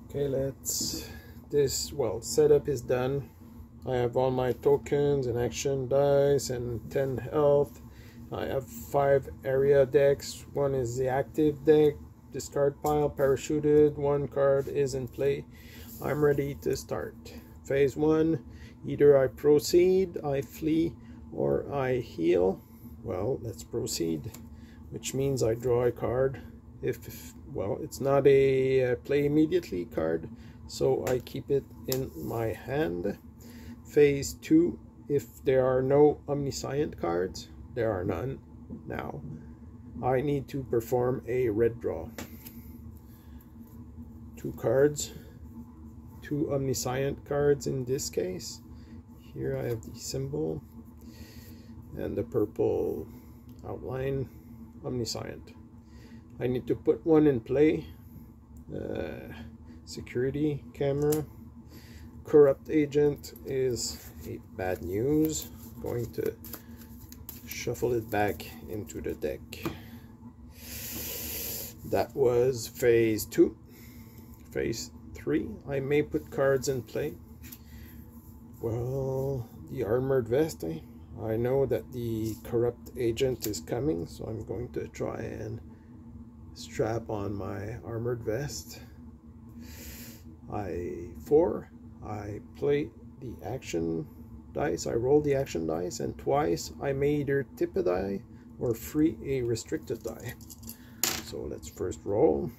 Okay, setup is done. I have all my tokens and action dice and 10 health. I have 5 area decks. One is the active deck, discard pile, parachuted, 1 card is in play. I'm ready to start. Phase 1, either I proceed, I flee, or I heal. Well, let's proceed, which means I draw a card. Well, it's not a play immediately card, so I keep it in my hand. Phase 2, if there are no Omniscient cards, there are none now, I need to perform a red draw. 2 cards, 2 Omniscient cards in this case. Here I have the symbol and the purple outline, Omniscient. I need to put one in play. Security camera. Corrupt agent is a bad news. Going to shuffle it back into the deck. That was phase 2. Phase 3, I may put cards in play. Well, the armored vest. I know that the corrupt agent is coming, so I'm going to try and strap on my armored vest. I play the action dice. I roll the action dice, and twice I may either tip a die or free a restricted die. So let's first roll.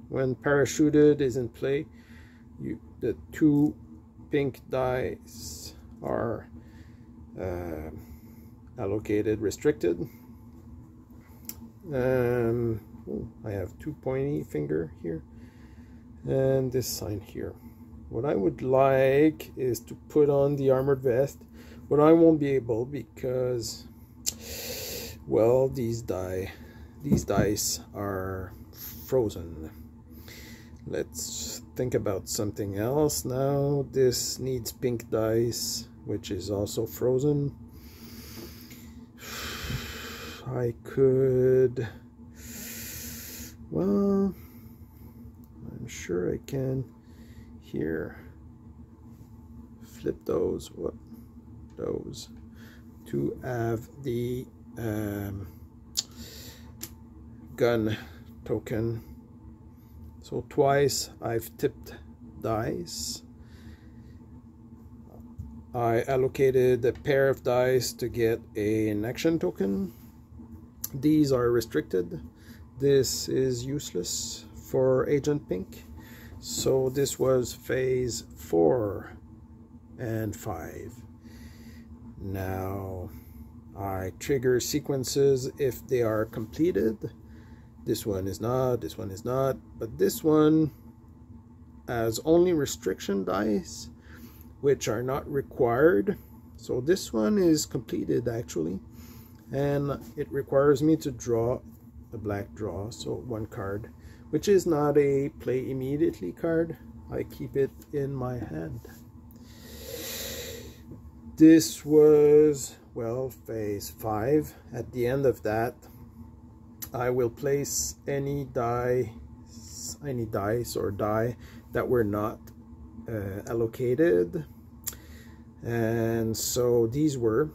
When parachuted is in play, the 2 pink dice are allocated restricted. I have 2 pointy finger here and this sign here. What I would like is to put on the armored vest, but I won't be able because, well, these dice are frozen. Let's think about something else now. This needs pink dice, which is also frozen. I could, well, I'm sure I can here flip those to have the gun token. So twice I've tipped dice. I allocated a pair of dice to get an action token. These are restricted. This is useless for Agent Pink. So this was phase 4 and 5. Now I trigger sequences if they are completed. This one is not, this one is not, but this one has only restriction dice, which are not required. So this one is completed actually, and it requires me to draw a black draw, so 1 card, which is not a play immediately card. I keep it in my hand. This was, well, phase 5. At the end of that, I will place any dice or die that were not allocated. And so these were,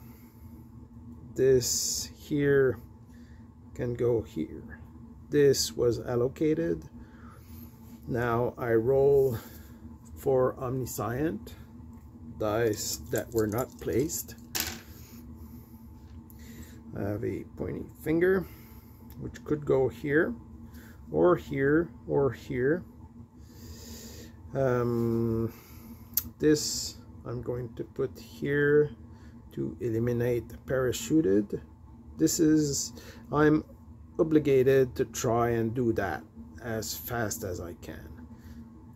this here can go here. This was allocated. Now I roll for Omniscient dice that were not placed. I have a pointy finger, which could go here, or here, or here. This I'm going to put here to eliminate parachuted. This is, I'm obligated to try and do that as fast as I can.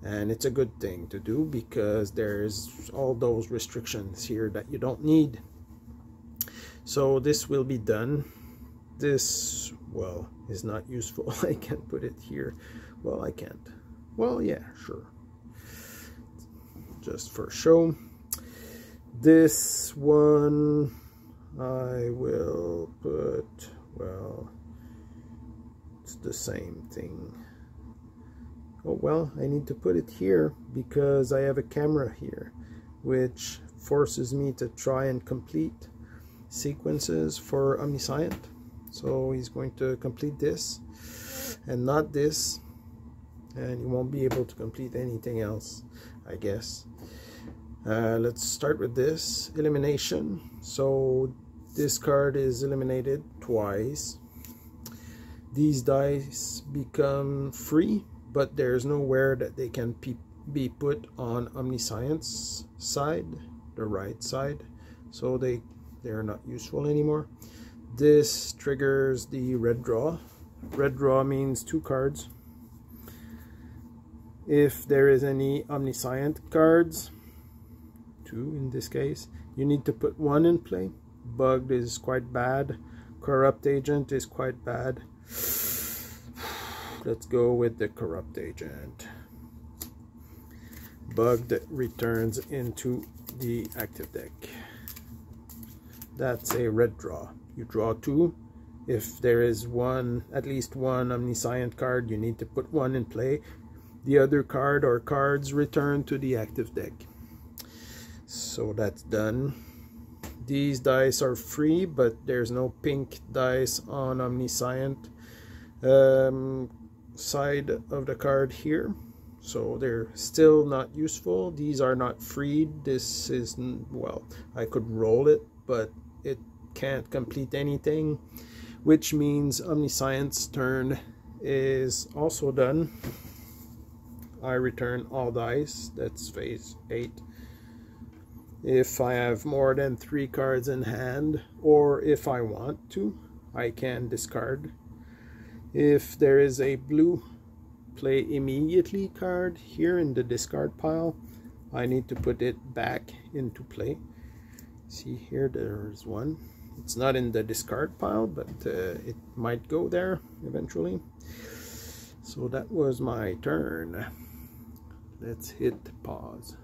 And it's a good thing to do because there's all those restrictions here that you don't need. So this will be done. This, well, is not useful. I can put it here. Well, I can't. Well, yeah, sure. Just for show. This one I will put, well, it's the same thing. Oh well, I need to put it here because I have a camera here, which forces me to try and complete sequences for Omniscient. So he's going to complete this and not this, and he won't be able to complete anything else, I guess. Let's start with this elimination. So this card is eliminated twice. These dice become free, but there's nowhere that they can be put on Omniscient's side, the right side, so they're not useful anymore. This triggers the red draw. Red draw means 2 cards. If there is any Omniscient cards, 2 in this case, you need to put 1 in play. Bugged is quite bad. Corrupt Agent is quite bad. Let's go with the Corrupt Agent. Bugged returns into the active deck. That's a red draw. You draw 2. If there is at least one Omniscient card, you need to put 1 in play. The other card or cards return to the active deck. So that's done. These dice are free, but there's no pink dice on Omniscient side of the card here, so they're still not useful. These are not freed. This is, well, I could roll it, but it can't complete anything, which means Omniscient's turn is also done. I return all dice. That's phase 8. If I have more than 3 cards in hand, or if I want to, I can discard. If there is a blue play immediately card here in the discard pile, I need to put it back into play. See here, there's one. It's not in the discard pile, but it might go there eventually. So that was my turn. Let's hit pause.